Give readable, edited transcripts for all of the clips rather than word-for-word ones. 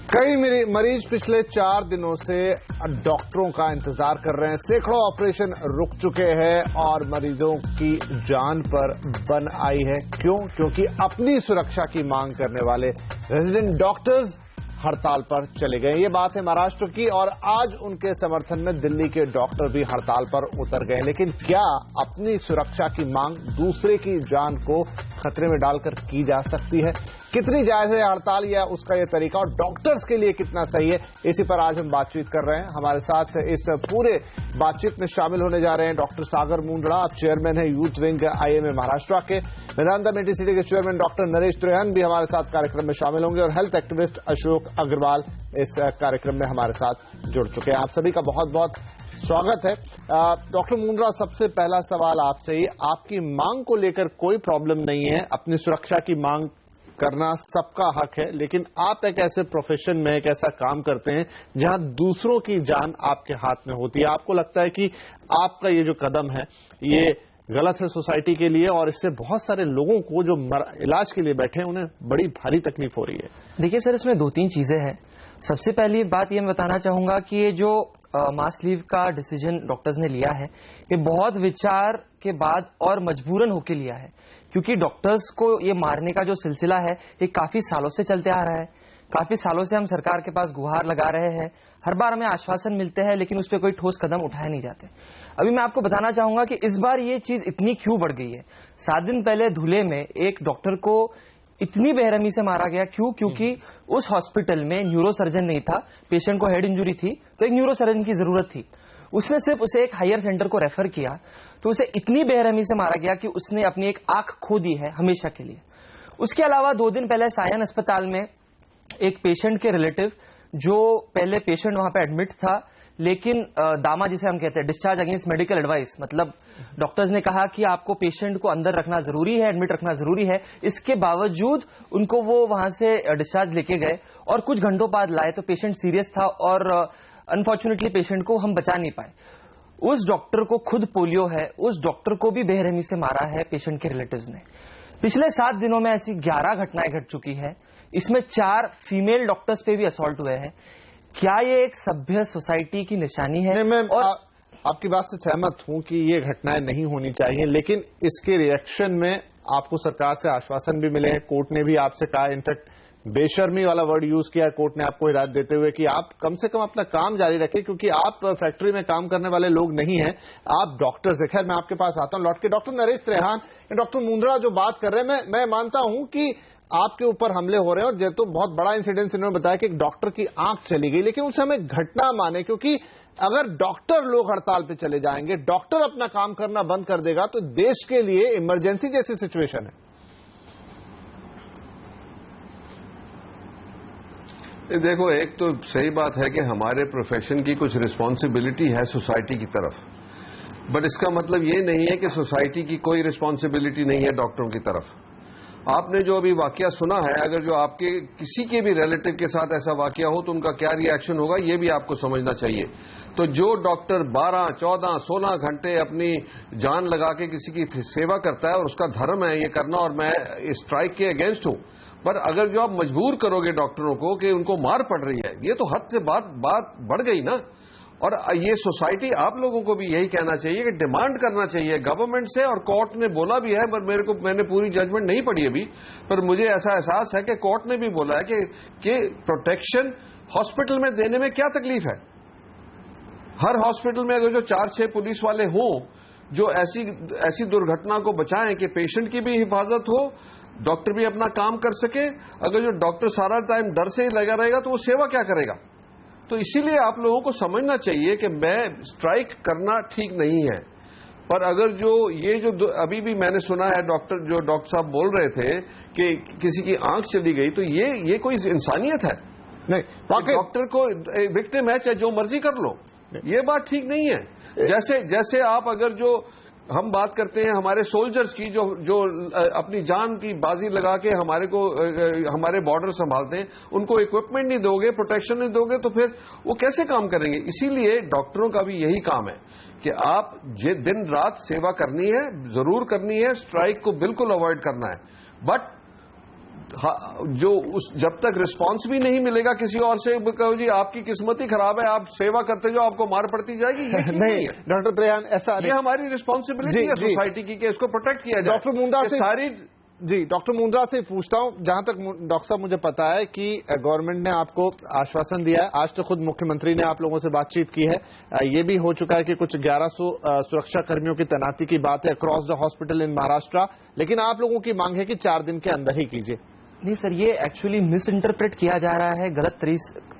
कई मरीज पिछले 4 दिनों से डॉक्टरों का इंतजार कर रहे हैं। सैकड़ों ऑपरेशन रुक चुके हैं और मरीजों की जान पर बन आई है। क्योंकि अपनी सुरक्षा की मांग करने वाले रेजिडेंट डॉक्टर्स हड़ताल पर चले गए। ये बात है महाराष्ट्र की और आज उनके समर्थन में दिल्ली के डॉक्टर भी हड़ताल पर उतर गए। लेकिन क्या अपनी सुरक्षा की मांग दूसरे की जान को खतरे में डालकर की जा सकती है? कितनी जायज है हड़ताल या उसका ये तरीका, और डॉक्टर्स के लिए कितना सही है? इसी पर आज हम बातचीत कर रहे हैं। हमारे साथ इस पूरे बातचीत में शामिल होने जा रहे हैं डॉक्टर सागर मुंदड़ा। आप चेयरमैन है यूथ विंग IMA महाराष्ट्र के। वेदांता मेडिसिटी के चेयरमैन डॉक्टर नरेश त्रेहन भी हमारे साथ कार्यक्रम में शामिल होंगे और हेल्थ एक्टिविस्ट अशोक अग्रवाल इस कार्यक्रम में हमारे साथ जुड़ चुके हैं। आप सभी का बहुत बहुत स्वागत है। डॉक्टर मुंदड़ा, सबसे पहला सवाल आपसे ही, आपकी मांग को लेकर कोई प्रॉब्लम नहीं है, अपनी सुरक्षा की मांग करना सबका हक है, लेकिन आप एक ऐसे प्रोफेशन में एक ऐसा काम करते हैं जहां दूसरों की जान आपके हाथ में होती है। आपको लगता है कि आपका ये जो कदम है ये गलत है सोसाइटी के लिए, और इससे बहुत सारे लोगों को जो इलाज के लिए बैठे हैं उन्हें बड़ी भारी तकलीफ हो रही है। देखिए सर, इसमें 2-3 चीजें हैं। सबसे पहली बात ये मैं बताना चाहूंगा कि ये जो मास लीव का डिसीजन डॉक्टर्स ने लिया है, ये बहुत विचार के बाद और मजबूरन होकर लिया है, क्योंकि डॉक्टर्स को ये मारने का जो सिलसिला है ये काफी सालों से चलते आ रहा है। काफी सालों से हम सरकार के पास गुहार लगा रहे हैं, हर बार हमें आश्वासन मिलते हैं, लेकिन उस पर कोई ठोस कदम उठाए नहीं जाते। अभी मैं आपको बताना चाहूंगा कि इस बार ये चीज इतनी क्यों बढ़ गई है। 7 दिन पहले धुले में एक डॉक्टर को इतनी बेरहमी से मारा गया। क्योंकि उस हॉस्पिटल में न्यूरोसर्जन नहीं था, पेशेंट को हेड इंजरी थी तो एक न्यूरोसर्जन की जरूरत थी। उसने सिर्फ उसे एक हायर सेंटर को रेफर किया, तो उसे इतनी बेरहमी से मारा गया कि उसने अपनी एक आंख खो दी है हमेशा के लिए। उसके अलावा 2 दिन पहले सायन अस्पताल में एक पेशेंट के रिलेटिव, जो पहले पेशेंट वहां पे एडमिट था, लेकिन दामा जिसे हम कहते हैं डिस्चार्ज अगेंस्ट मेडिकल एडवाइस, मतलब डॉक्टर्स ने कहा कि आपको पेशेंट को अंदर रखना जरूरी है, एडमिट रखना जरूरी है, इसके बावजूद उनको वो वहां से डिस्चार्ज लेके गए और कुछ घंटों बाद लाए तो पेशेंट सीरियस था और अनफॉर्चुनेटली पेशेंट को हम बचा नहीं पाए। उस डॉक्टर को खुद पोलियो है, उस डॉक्टर को भी बेरहमी से मारा है पेशेंट के रिलेटिव्स ने। पिछले 7 दिनों में ऐसी 11 घटनाएं घट चुकी है, इसमें 4 फीमेल डॉक्टर्स पे भी असॉल्ट हुए हैं। क्या ये एक सभ्य सोसाइटी की निशानी है? मैं आपकी बात से सहमत हूं कि ये घटनाएं नहीं होनी चाहिए, लेकिन इसके रिएक्शन में आपको सरकार से आश्वासन भी मिले हैं, कोर्ट ने भी आपसे कहा, इनफैक्ट बेशर्मी वाला वर्ड यूज किया कोर्ट ने आपको हिदायत देते हुए कि आप कम से कम अपना काम जारी रखें, क्योंकि आप फैक्ट्री में काम करने वाले लोग नहीं हैं, आप डॉक्टर्स हैं। खैर, मैं आपके पास आता हूं लौट के। डॉक्टर नरेश त्रेहन, डॉक्टर मुंदड़ा जो बात कर रहे हैं, मैं मानता हूं कि आपके ऊपर हमले हो रहे हैं और तो बहुत बड़ा इंसिडेंस इन्होंने बताया कि एक डॉक्टर की आंख चली गई, लेकिन उसे हमें घटना माने, क्योंकि अगर डॉक्टर लोग हड़ताल पे चले जाएंगे, डॉक्टर अपना काम करना बंद कर देगा तो देश के लिए इमरजेंसी जैसी सिचुएशन है। देखो, एक तो सही बात है कि हमारे प्रोफेशन की कुछ रिस्पॉन्सिबिलिटी है सोसाइटी की तरफ, बट इसका मतलब ये नहीं है कि सोसाइटी की कोई रिस्पॉन्सिबिलिटी नहीं है डॉक्टरों की तरफ। आपने जो अभी वाकया सुना है, अगर जो आपके किसी के भी रिलेटिव के साथ ऐसा वाकया हो तो उनका क्या रिएक्शन होगा, ये भी आपको समझना चाहिए। तो जो डॉक्टर 12, 14, 16 घंटे अपनी जान लगा के किसी की सेवा करता है और उसका धर्म है ये करना, और मैं स्ट्राइक के अगेंस्ट हूं, पर अगर जो आप मजबूर करोगे डॉक्टरों को कि उनको मार पड़ रही है, ये तो हद से बात बढ़ गई ना। और ये सोसाइटी, आप लोगों को भी यही कहना चाहिए कि डिमांड करना चाहिए गवर्नमेंट से, और कोर्ट ने बोला भी है, पर मैंने पूरी जजमेंट नहीं पढ़ी अभी, पर मुझे ऐसा एहसास है कि कोर्ट ने भी बोला है कि प्रोटेक्शन हॉस्पिटल में देने में क्या तकलीफ है। हर हॉस्पिटल में अगर जो 4-6 पुलिस वाले हों जो ऐसी दुर्घटना को बचाएं कि पेशेंट की भी हिफाजत हो, डॉक्टर भी अपना काम कर सके। अगर जो डॉक्टर सारा टाइम डर से ही लगा रहेगा तो वो सेवा क्या करेगा? तो इसीलिए आप लोगों को समझना चाहिए कि मैं स्ट्राइक करना ठीक नहीं है, पर अगर जो अभी भी मैंने सुना है डॉक्टर साहब बोल रहे थे कि किसी की आंख चली गई, तो ये कोई इंसानियत है? नहीं, डॉक्टर को विक्टिम है, चाहे जो मर्जी कर लो, ये बात ठीक नहीं है। जैसे आप अगर जो हम बात करते हैं हमारे सोल्जर्स की, जो अपनी जान की बाजी लगा के हमारे बॉर्डर संभालते हैं, उनको इक्विपमेंट नहीं दोगे, प्रोटेक्शन नहीं दोगे, तो फिर वो कैसे काम करेंगे? इसीलिए डॉक्टरों का भी यही काम है कि आप दिन रात सेवा करनी है, जरूर करनी है, स्ट्राइक को बिल्कुल अवॉइड करना है, बट जो जब तक रिस्पांस भी नहीं मिलेगा किसी और से, कहो जी आपकी किस्मत ही खराब है, आप सेवा करते जो आपको मार पड़ती जाएगी। नहीं डॉक्टर त्रेहान, ऐसा ये हमारी रिस्पॉन्सिबिलिटी है सोसाइटी की कि इसको प्रोटेक्ट किया जाए। डॉक्टर मुंद्रा से सारी डॉक्टर मुंद्रा से पूछता हूं, जहां तक डॉक्टर साहब मुझे पता है कि गवर्नमेंट ने आपको आश्वासन दिया है, आज तो खुद मुख्यमंत्री ने आप लोगों से बातचीत की है, ये भी हो चुका है कि कुछ 1100 सुरक्षा कर्मियों की तैनाती की बात है across the hospital in Maharashtra, लेकिन आप लोगों की मांग है कि 4 दिन के अंदर ही कीजिए। नहीं सर, ये एक्चुअली मिस इंटरप्रेट किया जा रहा है, गलत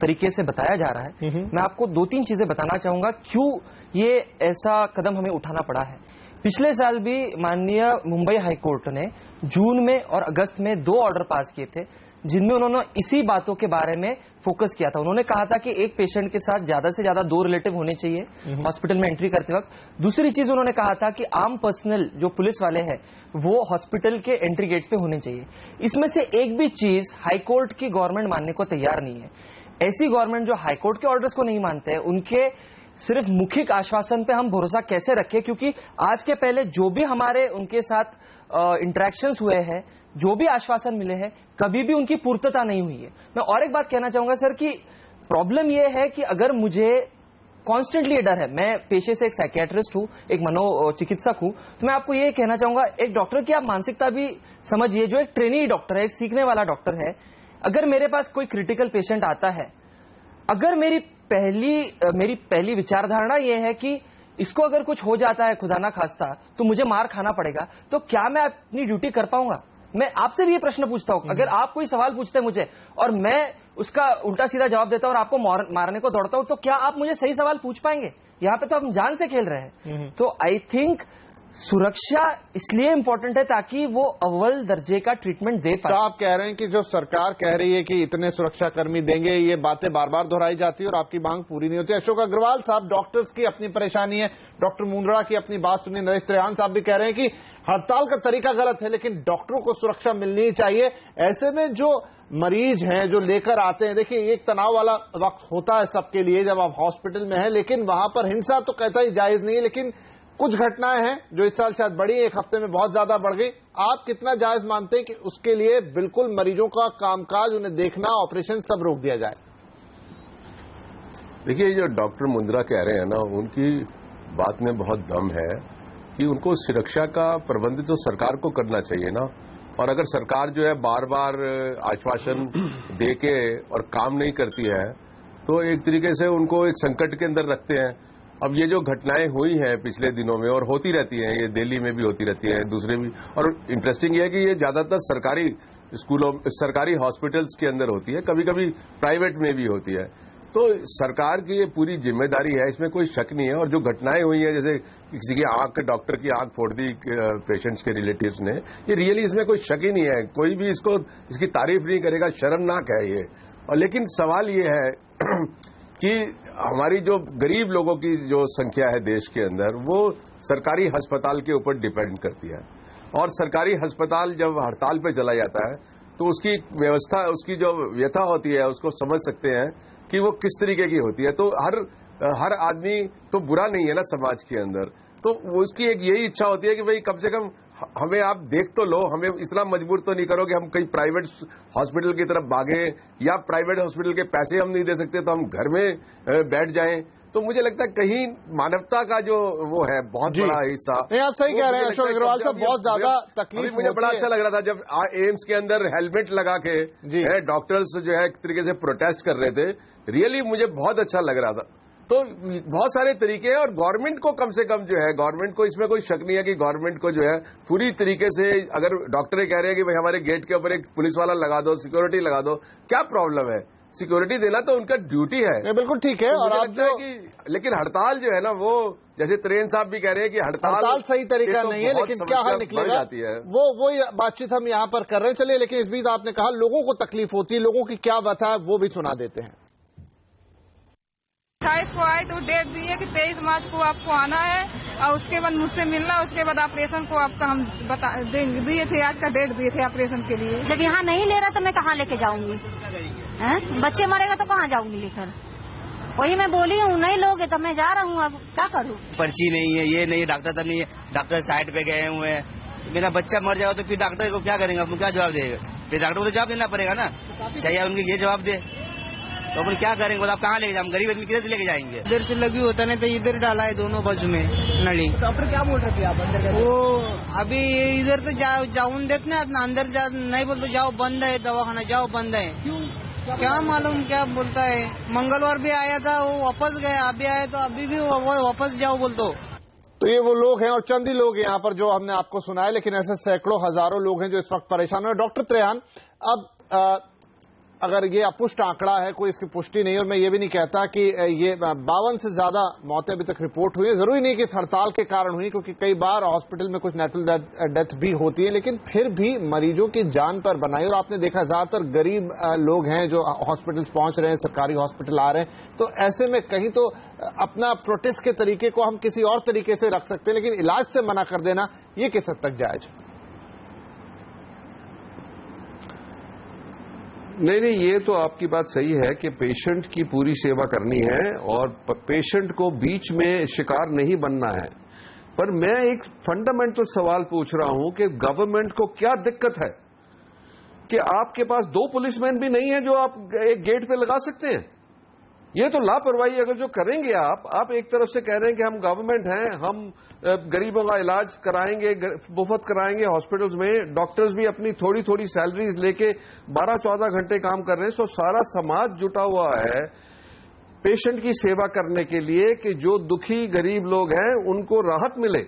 तरीके से बताया जा रहा है। मैं आपको 2-3 चीजें बताना चाहूंगा क्यों ये ऐसा कदम हमें उठाना पड़ा है। पिछले साल भी माननीय मुंबई हाईकोर्ट ने जून में और अगस्त में 2 ऑर्डर पास किए थे, जिनमें उन्होंने इसी बातों के बारे में फोकस किया था। उन्होंने कहा था कि एक पेशेंट के साथ ज्यादा से ज्यादा 2 रिलेटिव होने चाहिए हॉस्पिटल में एंट्री करते वक्त। दूसरी चीज उन्होंने कहा था कि आम पर्सनल जो पुलिस वाले हैं वो हॉस्पिटल के एंट्री गेट्स पे होने चाहिए। इसमें से एक भी चीज हाईकोर्ट की गवर्नमेंट मानने को तैयार नहीं है। ऐसी गवर्नमेंट जो हाईकोर्ट के ऑर्डर्स को नहीं मानते हैं, उनके सिर्फ मौखिक आश्वासन पे हम भरोसा कैसे रखें, क्योंकि आज के पहले जो भी हमारे उनके साथ इंटरेक्शंस हुए हैं, जो भी आश्वासन मिले हैं, कभी भी उनकी पूर्तता नहीं हुई है। मैं और एक बात कहना चाहूंगा सर कि प्रॉब्लम यह है कि अगर मुझे कॉन्स्टेंटली ये डर है, मैं पेशे से एक साइकियाट्रिस्ट हूं, एक मनोचिकित्सक हूं, तो मैं आपको ये कहना चाहूंगा एक डॉक्टर की आप मानसिकता भी समझिए, जो एक ट्रेनी डॉक्टर है, एक सीखने वाला डॉक्टर है। अगर मेरे पास कोई क्रिटिकल पेशेंट आता है, अगर मेरी पहली विचारधारणा यह है कि इसको अगर कुछ हो जाता है खुदा ना खास्ता तो मुझे मार खाना पड़ेगा, तो क्या मैं अपनी ड्यूटी कर पाऊंगा? मैं आपसे भी ये प्रश्न पूछता हूं, अगर आप कोई सवाल पूछते हैं मुझे और मैं उसका उल्टा सीधा जवाब देता हूं और आपको मारने को दौड़ता हूं, तो क्या आप मुझे सही सवाल पूछ पाएंगे? यहां पे तो हम जान से खेल रहे हैं। तो आई थिंक सुरक्षा इसलिए इंपॉर्टेंट है ताकि वो अव्वल दर्जे का ट्रीटमेंट दे पाए। तो आप कह रहे हैं कि जो सरकार कह रही है कि इतने सुरक्षा कर्मी देंगे, ये बातें बार बार दोहराई जाती है और आपकी मांग पूरी नहीं होती। अशोक अग्रवाल साहब, डॉक्टर्स की अपनी परेशानी है, डॉक्टर मुंद्रा की अपनी बात सुनिए, नरेश त्रेहान साहब भी कह रहे हैं कि हड़ताल का तरीका गलत है, लेकिन डॉक्टरों को सुरक्षा मिलनी ही चाहिए। ऐसे में जो मरीज हैं जो लेकर आते हैं, देखिए एक तनाव वाला वक्त होता है सबके लिए जब आप हॉस्पिटल में हैं, लेकिन वहां पर हिंसा तो कहता ही जायज नहीं है, लेकिन कुछ घटनाएं हैं जो इस साल शायद बढ़ी, एक हफ्ते में बहुत ज्यादा बढ़ गई। आप कितना जायज मानते हैं कि उसके लिए बिल्कुल मरीजों का कामकाज, उन्हें देखना, ऑपरेशन सब रोक दिया जाए? देखिए, जो डॉक्टर मुंद्रा कह रहे हैं ना, उनकी बात में बहुत दम है कि उनको सुरक्षा का प्रबंध तो सरकार को करना चाहिए ना। और अगर सरकार जो है बार बार आश्वासन देके और काम नहीं करती है, तो एक तरीके से उनको एक संकट के अंदर रखते हैं। अब ये जो घटनाएं हुई हैं पिछले दिनों में और होती रहती हैं, ये दिल्ली में भी होती रहती है, दूसरे भी, और इंटरेस्टिंग ये है कि ये ज्यादातर सरकारी स्कूलों, सरकारी हॉस्पिटल्स के अंदर होती है, कभी कभी प्राइवेट में भी होती है। तो सरकार की ये पूरी जिम्मेदारी है, इसमें कोई शक नहीं है। और जो घटनाएं हुई हैं, जैसे किसी की आंख, डॉक्टर की आंख फोड़ दी पेशेंट्स के रिलेटिव्स ने, ये रियली इसमें कोई शक ही नहीं है, कोई भी इसकी तारीफ नहीं करेगा, शर्मनाक है ये। और लेकिन सवाल ये है कि हमारी जो गरीब लोगों की जो संख्या है देश के अंदर, वो सरकारी अस्पताल के ऊपर डिपेंड करती है। और सरकारी अस्पताल जब हड़ताल पे चला जाता है तो उसकी व्यवस्था, उसकी जो व्यथा होती है, उसको समझ सकते हैं कि वो किस तरीके की होती है। तो हर आदमी तो बुरा नहीं है ना समाज के अंदर, तो उसकी एक यही इच्छा होती है कि भाई कम से कम हमें आप देख तो लो, हमें इतना मजबूर तो नहीं करो कि हम कहीं प्राइवेट हॉस्पिटल की तरफ भागे, या प्राइवेट हॉस्पिटल के पैसे हम नहीं दे सकते तो हम घर में बैठ जाएं। तो मुझे लगता है कहीं मानवता का जो वो है बहुत बड़ा हिस्सा। नहीं, आप सही कह रहे हैं अशोक अग्रवाल साहब, बहुत ज्यादा तकलीफ। मुझे बड़ा अच्छा लग रहा था जब एम्स के अंदर हेलमेट लगा के डॉक्टर्स जो है एक तरीके से प्रोटेस्ट कर रहे थे, रियली मुझे बहुत अच्छा लग रहा था। तो बहुत सारे तरीके हैं, और गवर्नमेंट को कम से कम जो है, गवर्नमेंट को इसमें कोई शक नहीं है कि गवर्नमेंट को जो है पूरी तरीके से, अगर डॉक्टर कह रहे हैं कि भाई हमारे गेट के ऊपर एक पुलिस वाला लगा दो, सिक्योरिटी लगा दो, क्या प्रॉब्लम है? सिक्योरिटी देना तो उनका ड्यूटी है, बिल्कुल ठीक है। और आप जो लेकिन हड़ताल जो है ना, वो जैसे त्रेन साहब भी कह रहे हैं कि हड़ताल सही तरीका नहीं है, लेकिन क्या हल निकलेगा वो बातचीत हम यहाँ पर कर रहे हैं। चलिए, लेकिन इस बीच आपने कहा लोगों को तकलीफ होती है, लोगों की क्या बात है वो भी सुना देते हैं। 28 को आए तो डेट दिए कि 23 मार्च को आपको आना है और उसके बाद मुझसे मिलना, उसके बाद ऑपरेशन को आपका हम दिए थे, आज का डेट दिए थे ऑपरेशन के लिए। जब यहाँ नहीं ले रहा तो मैं कहाँ लेके जाऊंगी? बच्चे मरेगा तो कहाँ जाऊंगी लेकर? वही मैं बोली हूँ, नहीं लोगे तो मैं जा रहा हूँ, अब क्या करूँ? पर्ची नहीं है, ये नहीं है, डॉक्टर साहब नहीं है, डॉक्टर साइड पे गए हुए हैं। मेरा बच्चा मर जाएगा तो फिर डॉक्टर को क्या करेंगे, आपको क्या जवाब देगा? फिर डॉक्टर को तो जवाब देना पड़ेगा ना, चाहिए उनके ये जवाब दे, तो अपन क्या करेंगे? आप कहाँ लेके जाएंगे? गरीब आदमी किधर से लेके जाएंगे? इधर से लगी होता नहीं तो इधर डाला है दोनों बाजू में नली। डॉक्टर क्या बोल रहे थे आप अंदर? वो अभी इधर से जाऊन देते ना, अंदर नहीं बोलते जाओ बंद है दवाखाना, जाओ बंद है। क्यों? क्या मालूम क्या बोलता है। मंगलवार भी आया था, वो वापस गया, अभी आया तो अभी भी वापस जाओ बोलते। तो ये वो लोग हैं और चंद ही लोग यहाँ पर जो हमने आपको सुनाए, लेकिन ऐसे सैकड़ों हजारों लोग हैं जो इस वक्त परेशान हैं। डॉक्टर त्रेहान, अब अगर ये अपुष्ट आंकड़ा है, कोई इसकी पुष्टि नहीं, और मैं ये भी नहीं कहता कि ये 52 से ज्यादा मौतें अभी तक रिपोर्ट हुई है, जरूरी नहीं कि इस हड़ताल के कारण हुई, क्योंकि कई बार हॉस्पिटल में कुछ नेचुरल डेथ भी होती है, लेकिन फिर भी मरीजों की जान पर बनाई। और आपने देखा ज्यादातर गरीब लोग हैं जो हॉस्पिटल्स पहुंच रहे हैं, सरकारी हॉस्पिटल आ रहे हैं, तो ऐसे में कहीं तो अपना प्रोटेस्ट के तरीके को हम किसी और तरीके से रख सकते हैं, लेकिन इलाज से मना कर देना ये किस हद तक जायज है? नहीं, ये तो आपकी बात सही है कि पेशेंट की पूरी सेवा करनी है और पेशेंट को बीच में शिकार नहीं बनना है, पर मैं एक फंडामेंटल सवाल पूछ रहा हूं कि गवर्नमेंट को क्या दिक्कत है कि आपके पास 2 पुलिसमैन भी नहीं है जो आप एक गेट पे लगा सकते हैं? ये तो लापरवाही अगर जो करेंगे आप एक तरफ से कह रहे हैं कि हम गवर्नमेंट हैं, हम गरीबों का इलाज कराएंगे, मुफ्त कराएंगे हॉस्पिटल्स में, डॉक्टर्स भी अपनी थोड़ी थोड़ी सैलरीज लेके 12-14 घंटे काम कर रहे हैं, तो सारा समाज जुटा हुआ है पेशेंट की सेवा करने के लिए कि जो दुखी गरीब लोग हैं उनको राहत मिले।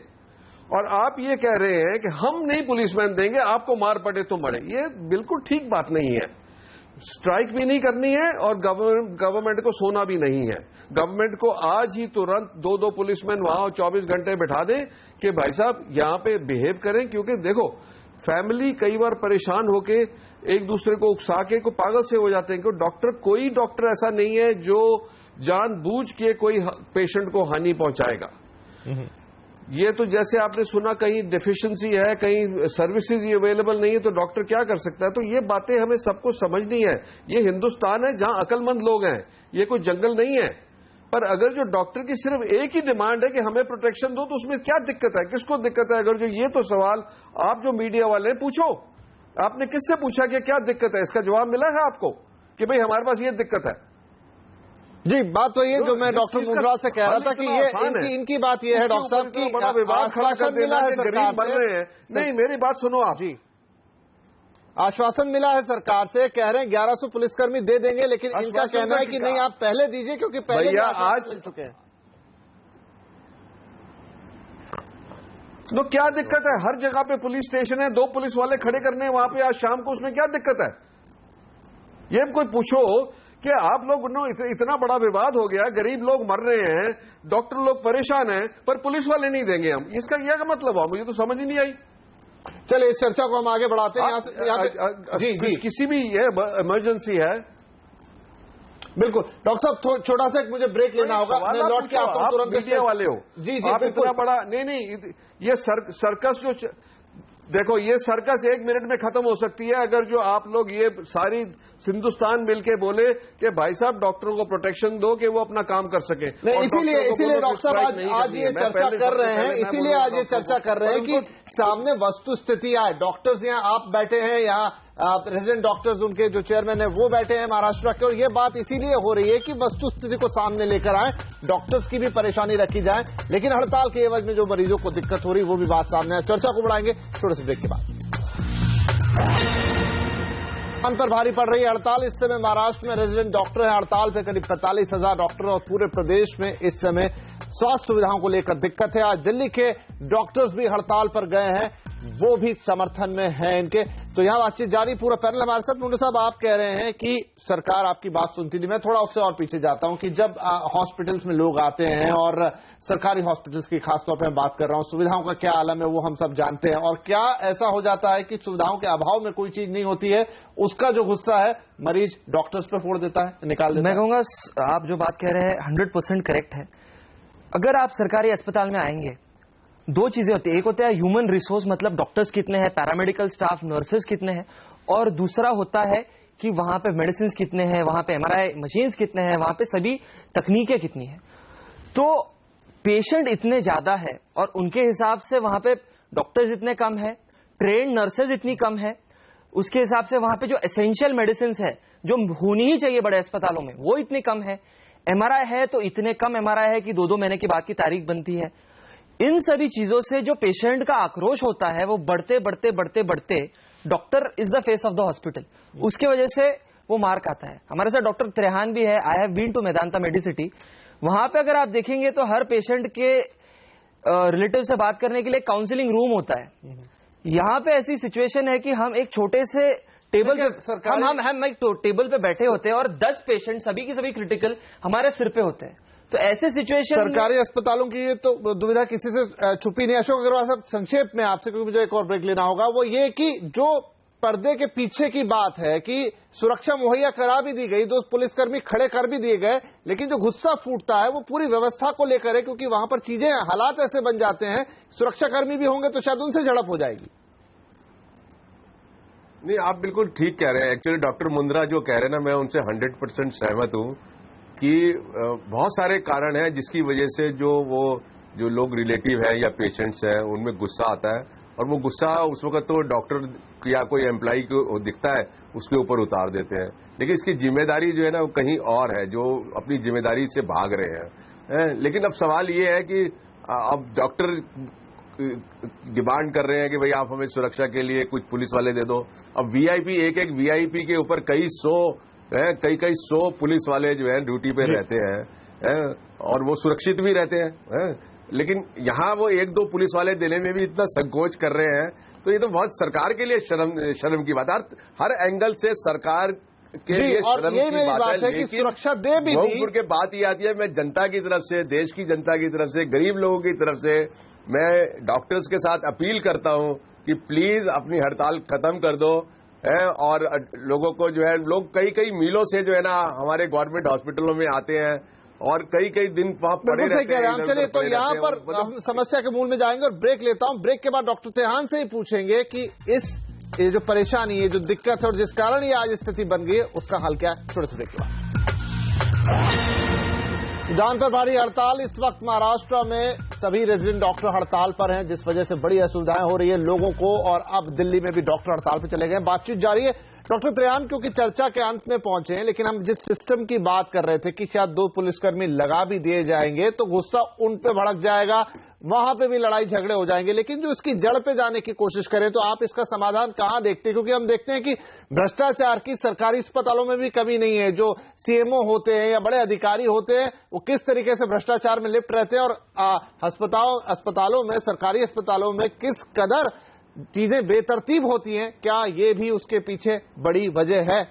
और आप ये कह रहे हैं कि हम नहीं पुलिसमैन देंगे, आपको मार पड़े तो मरे, ये बिल्कुल ठीक बात नहीं है। स्ट्राइक भी नहीं करनी है और गवर्नमेंट को सोना भी नहीं है। गवर्नमेंट को आज ही तुरंत 2-2 पुलिसमैन वहां 24 घंटे बैठा दें कि भाई साहब यहां पे बिहेव करें, क्योंकि देखो फैमिली कई बार परेशान होके एक दूसरे को उकसा के को पागल से हो जाते हैं। क्योंकि कोई डॉक्टर ऐसा नहीं है जो जानबूझ के कोई पेशेंट को हानि पहुंचाएगा। ये तो जैसे आपने सुना कहीं डेफिशिएंसी है, कहीं सर्विसेज अवेलेबल नहीं है, तो डॉक्टर क्या कर सकता है? तो ये बातें हमें सबको समझनी है। ये हिंदुस्तान है जहां अकलमंद लोग हैं, ये कोई जंगल नहीं है। पर अगर जो डॉक्टर की सिर्फ एक ही डिमांड है कि हमें प्रोटेक्शन दो, तो उसमें क्या दिक्कत है? किसको दिक्कत है? अगर जो ये तो सवाल आप जो मीडिया वाले पूछो, आपने किससे पूछा कि क्या दिक्कत है? इसका जवाब मिला है आपको कि भाई हमारे पास ये दिक्कत है? जी, बात तो ये जो मैं डॉक्टर मुंद्रा से कह रहा था कि ये इनकी बात ये है डॉक्टर साहब की बड़ा विवाद खड़ा कर देना है, गरीब बन रहे हैं। नहीं, मेरी बात सुनो आप जी। आश्वासन मिला है सरकार से, कह रहे हैं 1100 पुलिसकर्मी दे देंगे, लेकिन इनका कहना है कि नहीं आप पहले दीजिए, क्योंकि पहले आज मिल चुके हैं। तो क्या दिक्कत है? हर जगह पे पुलिस स्टेशन है, 2 पुलिस वाले खड़े करने वहां पे आज शाम को, उसमें क्या दिक्कत है? ये कोई पूछो कि आप लोग इतना बड़ा विवाद हो गया, गरीब लोग मर रहे हैं, डॉक्टर लोग परेशान हैं, पर पुलिस वाले नहीं देंगे हम, इसका क्या मतलब हुआ? मुझे तो समझ ही नहीं आई। चलिए इस चर्चा को हम आगे बढ़ाते हैं। जी, किसी भी ये इमरजेंसी है, बिल्कुल। डॉक्टर साहब छोटा सा मुझे ब्रेक लेना होगा, मैं लौट के आता हूं तुरंत। मीडिया वाले हो जी, आप इतना बड़ा नहीं, ये सर्कस जो देखो, ये सर्कस 1 मिनट में खत्म हो सकती है अगर जो आप लोग ये सारी हिंदुस्तान मिलके बोले कि भाई साहब डॉक्टरों को प्रोटेक्शन दो कि वो अपना काम कर सके। नहीं, इसीलिए डॉक्टर साहब आज ये चर्चा कर रहे हैं, इसीलिए आज ये चर्चा कर रहे हैं कि सामने वस्तु स्थिति आए। डॉक्टर्स यहाँ आप बैठे हैं, यहाँ रेजिडेंट डॉक्टर्स उनके जो चेयरमैन है वो बैठे हैं महाराष्ट्र के, और ये बात इसीलिए हो रही है कि वस्तु स्थिति को सामने लेकर आए, डॉक्टर्स की भी परेशानी रखी जाए, लेकिन हड़ताल के एवज में जो मरीजों को दिक्कत हो रही है वो भी बात सामने आए। चर्चा को बढ़ाएंगे छोटे से ब्रेक के बाद। पर भारी पड़ रही है हड़ताल। इस समय महाराष्ट्र में रेजिडेंट डॉक्टर है हड़ताल पे, करीब 45,000 डॉक्टर, और पूरे प्रदेश में इस समय स्वास्थ्य सुविधाओं को लेकर दिक्कत है। आज दिल्ली के डॉक्टर्स भी हड़ताल पर गए हैं, वो भी समर्थन में है इनके। तो यहां बातचीत जारी, पूरा पैनल हमारे साथ। मुंडे साहब, आप कह रहे हैं कि सरकार आपकी बात सुनती नहीं। मैं थोड़ा उससे और पीछे जाता हूं कि जब हॉस्पिटल्स में लोग आते हैं, और सरकारी हॉस्पिटल्स की खासतौर पर मैं बात कर रहा हूं, सुविधाओं का क्या आलम है वो हम सब जानते हैं, और क्या ऐसा हो जाता है कि सुविधाओं के अभाव में कोई चीज नहीं होती है, उसका जो गुस्सा है मरीज डॉक्टर्स पे फोड़ देता है, निकाल देता है। मैं कहूंगा आप जो बात कह रहे हैं 100% करेक्ट है। अगर आप सरकारी अस्पताल में आएंगे, 2 चीजें होती है। एक होता है ह्यूमन रिसोर्स, मतलब डॉक्टर्स कितने हैं, पैरामेडिकल स्टाफ, नर्सेज कितने हैं, और दूसरा होता है कि वहां पे मेडिसिन कितने हैं, वहां पे MRI मशीन्स कितने हैं, वहां पे सभी तकनीकें कितनी हैं। तो पेशेंट इतने ज्यादा है और उनके हिसाब से वहां पे डॉक्टर्स इतने कम है, ट्रेन्ड नर्सेज इतनी कम है, उसके हिसाब से वहां पे जो एसेंशियल मेडिसिन है जो होनी ही चाहिए बड़े अस्पतालों में वो इतनी कम है। एमआरआई है तो इतने कम एमआरआई है कि 2-2 महीने के बाद की तारीख बनती है। इन सभी चीजों से जो पेशेंट का आक्रोश होता है वो बढ़ते बढ़ते बढ़ते बढ़ते doctor is the face of the hospital, उसके वजह से वो मार खाता है। हमारे साथ डॉक्टर त्रेहान भी है। I have been to Medanta Medicity. वहां पे अगर आप देखेंगे तो हर पेशेंट के रिलेटिव से बात करने के लिए काउंसलिंग रूम होता है। यहाँ पे ऐसी सिचुएशन है कि हम एक छोटे से टेबल पे हम एक टेबल पे बैठे होते हैं और 10 पेशेंट सभी की सभी क्रिटिकल हमारे सिर पे होते हैं। तो ऐसे सिचुएशन सरकारी अस्पतालों की ये तो दुविधा किसी से छुपी नहीं। अशोक अग्रवाल साहब, संक्षेप में आपसे, क्योंकि मुझे एक और ब्रेक लेना होगा, वो ये कि जो पर्दे के पीछे की बात है कि सुरक्षा मुहैया करा भी दी गई, 2 पुलिसकर्मी खड़े कर भी दिए गए, लेकिन जो गुस्सा फूटता है वो पूरी व्यवस्था को लेकर है, क्योंकि वहां पर चीजें हालात ऐसे बन जाते हैं, सुरक्षाकर्मी भी होंगे तो शायद उनसे झड़प हो जाएगी। नहीं, आप बिल्कुल ठीक कह रहे हैं। एक्चुअली डॉक्टर मुंद्रा जो कह रहे हैं ना, मैं उनसे 100% सहमत हूं कि बहुत सारे कारण हैं जिसकी वजह से जो लोग रिलेटिव है या पेशेंट्स हैं उनमें गुस्सा आता है, और वो गुस्सा उस वक्त तो डॉक्टर या कोई एम्प्लॉई को दिखता है उसके ऊपर उतार देते हैं, लेकिन इसकी जिम्मेदारी जो है ना वो कहीं और है, जो अपनी जिम्मेदारी से भाग रहे हैं। लेकिन अब सवाल ये है कि अब डॉक्टर डिमांड कर रहे हैं कि भाई आप हमें सुरक्षा के लिए कुछ पुलिस वाले दे दो। अब वीआईपी, एक वीआईपी के ऊपर कई सौ पुलिस वाले जो है ड्यूटी पे रहते हैं और वो सुरक्षित भी रहते हैं। लेकिन यहाँ वो 1-2 पुलिस वाले देने में भी इतना संकोच कर रहे हैं, तो ये तो बहुत सरकार के लिए शर्म की बात है। हर एंगल से सरकार के लिए शर्म की बात है कि सुरक्षा दे भी दी। के बात ये आती है, मैं जनता की तरफ से, देश की जनता की तरफ से, गरीब लोगों की तरफ से मैं डॉक्टर्स के साथ अपील करता हूं कि प्लीज अपनी हड़ताल खत्म कर दो और लोगों को जो है, लोग कई मीलों से जो है ना हमारे गवर्नमेंट हॉस्पिटलों में आते हैं और कई दिन वहां पड़े रहते हैं। चलिए, तो यहाँ पर हम समस्या के मूल में जाएंगे और ब्रेक लेता हूं। ब्रेक के बाद डॉक्टर त्रेहान से ही पूछेंगे कि ये जो परेशानी, ये जो दिक्कत है और जिस कारण ये आज स्थिति बन गई है, उसका हल क्या है। छोटे से ब्रेक के बाद जान पर भारी हड़ताल। इस वक्त महाराष्ट्र में सभी रेजिडेंट डॉक्टर हड़ताल पर हैं, जिस वजह से बड़ी असुविधाएं हो रही है लोगों को, और अब दिल्ली में भी डॉक्टर हड़ताल पर चले गए। बातचीत जारी है। डॉक्टर त्रेहान क्योंकि चर्चा के अंत में पहुंचे हैं, लेकिन हम जिस सिस्टम की बात कर रहे थे कि शायद 2 पुलिसकर्मी लगा भी दिए जाएंगे तो गुस्सा उन पे भड़क जाएगा, वहां पे भी लड़ाई झगड़े हो जाएंगे। लेकिन जो इसकी जड़ पे जाने की कोशिश करें तो आप इसका समाधान कहां देखते हैं? क्योंकि हम देखते हैं कि भ्रष्टाचार की सरकारी अस्पतालों में भी कमी नहीं है। जो सीएमओ होते हैं या बड़े अधिकारी होते हैं वो किस तरीके से भ्रष्टाचार में लिप्त रहते हैं, और अस्पतालों में, सरकारी अस्पतालों में किस कदर चीजें बेतरतीब होती हैं, क्या ये भी उसके पीछे बड़ी वजह है?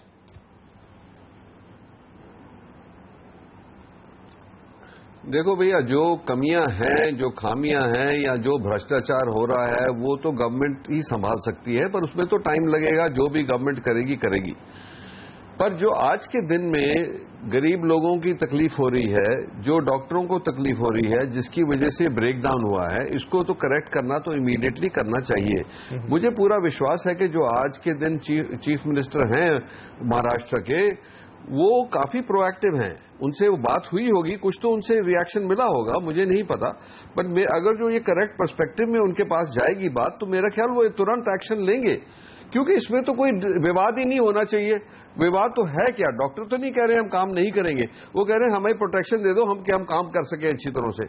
देखो भैया, जो कमियां हैं, जो खामियां हैं या जो भ्रष्टाचार हो रहा है वो तो गवर्नमेंट ही संभाल सकती है, पर उसमें तो टाइम लगेगा। जो भी गवर्नमेंट करेगी। पर जो आज के दिन में गरीब लोगों की तकलीफ हो रही है, जो डॉक्टरों को तकलीफ हो रही है, जिसकी वजह से ब्रेकडाउन हुआ है, इसको तो करेक्ट करना तो इमीडिएटली करना चाहिए। मुझे पूरा विश्वास है कि जो आज के दिन चीफ मिनिस्टर हैं महाराष्ट्र के, वो काफी प्रोएक्टिव हैं। उनसे वो बात हुई होगी, कुछ तो उनसे रिएक्शन मिला होगा, मुझे नहीं पता। बट अगर जो ये करेक्ट पर्सपेक्टिव में उनके पास जाएगी बात, तो मेरा ख्याल वो तुरंत एक्शन लेंगे, क्योंकि इसमें तो कोई विवाद ही नहीं होना चाहिए। विवाद तो है क्या? डॉक्टर तो नहीं कह रहे हम काम नहीं करेंगे, वो कह रहे हैं हमें प्रोटेक्शन दे दो, हम काम कर सके अच्छी तरह से।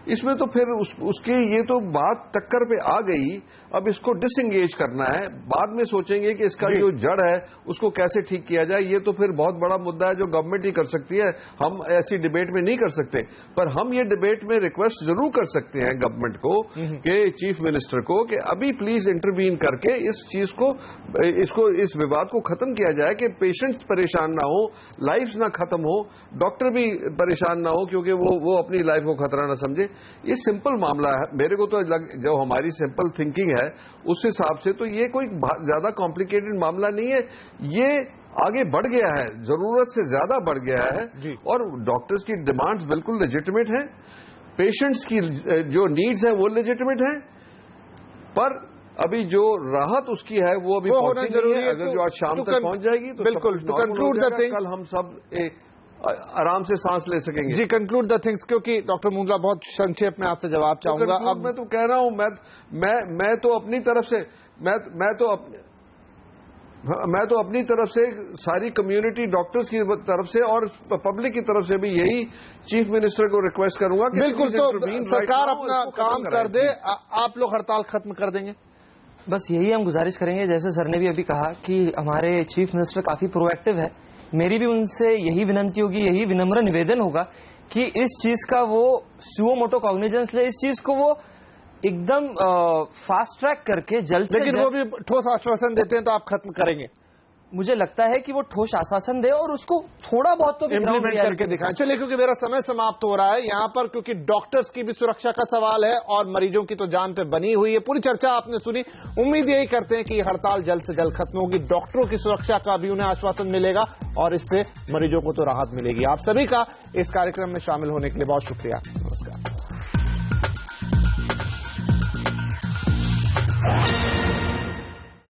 इसमें तो फिर उसकी ये तो बात टक्कर पे आ गई। अब इसको डिसएंगेज करना है, बाद में सोचेंगे कि इसका जो जड़ है उसको कैसे ठीक किया जाए। ये तो फिर बहुत बड़ा मुद्दा है जो गवर्नमेंट ही कर सकती है, हम ऐसी डिबेट में नहीं कर सकते। पर हम ये डिबेट में रिक्वेस्ट जरूर कर सकते हैं गवर्नमेंट को, कि चीफ मिनिस्टर को, कि अभी प्लीज इंटरवीन करके इस चीज को, इस विवाद को खत्म किया जाए, कि पेशेंट्स परेशान ना हो, लाइफ ना खत्म हो, डॉक्टर भी परेशान ना हो, क्योंकि वो अपनी लाइफ को खतरा ना समझे। ये सिंपल मामला है। मेरे को तो जो हमारी सिंपल थिंकिंग है उस हिसाब से तो ये कोई ज्यादा कॉम्प्लिकेटेड मामला नहीं है। ये आगे बढ़ गया है, जरूरत से ज्यादा बढ़ गया है, और डॉक्टर्स की डिमांड्स बिल्कुल लेजिटिमेट हैं, पेशेंट्स की जो नीड्स हैं वो लेजिटिमेट हैं, पर अभी जो राहत उसकी है वो अभी होना जरूरी है। अगर जो आज शाम तक पहुंच जाएगी तो बिल्कुल कंक्लूड द थिंग्स, कल हम सब आराम से सांस ले सकेंगे। जी, कंक्लूड द थिंग्स, क्योंकि डॉक्टर मुंद्रा बहुत संक्षेप में आपसे जवाब चाहूंगा। अब मैं तो कह रहा हूं, मैं तो अपनी तरफ से मैं तो मैं तो अपनी तरफ से सारी कम्युनिटी डॉक्टर्स की तरफ से और पब्लिक की तरफ से भी यही चीफ मिनिस्टर को रिक्वेस्ट करूंगा कि बिल्कुल, तो सरकार अपना काम कर दे, आप लोग हड़ताल खत्म कर देंगे। बस यही हम गुजारिश करेंगे, जैसे सर ने भी अभी कहा कि हमारे चीफ मिनिस्टर काफी प्रोएक्टिव है, मेरी भी उनसे यही विनती होगी, यही विनम्र निवेदन होगा कि इस चीज का वो सुओ मोटो कॉग्निजेंस ले, इस चीज को वो एकदम फास्ट ट्रैक करके जल्द से लेकिन वो भी ठोस आश्वासन देते हैं तो आप खत्म करेंगे। मुझे लगता है कि वो ठोस आश्वासन दे और उसको थोड़ा बहुत तो इम्प्लीमेंट करके दिखाएं। चलिए, क्योंकि मेरा समय समाप्त हो रहा है यहाँ पर, क्योंकि डॉक्टर्स की भी सुरक्षा का सवाल है और मरीजों की तो जान पे बनी हुई है। पूरी चर्चा आपने सुनी, उम्मीद यही करते हैं कि हड़ताल जल्द से जल्द खत्म होगी, डॉक्टरों की सुरक्षा का भी उन्हें आश्वासन मिलेगा और इससे मरीजों को तो राहत मिलेगी। आप सभी का इस कार्यक्रम में शामिल होने के लिए बहुत शुक्रिया। नमस्कार।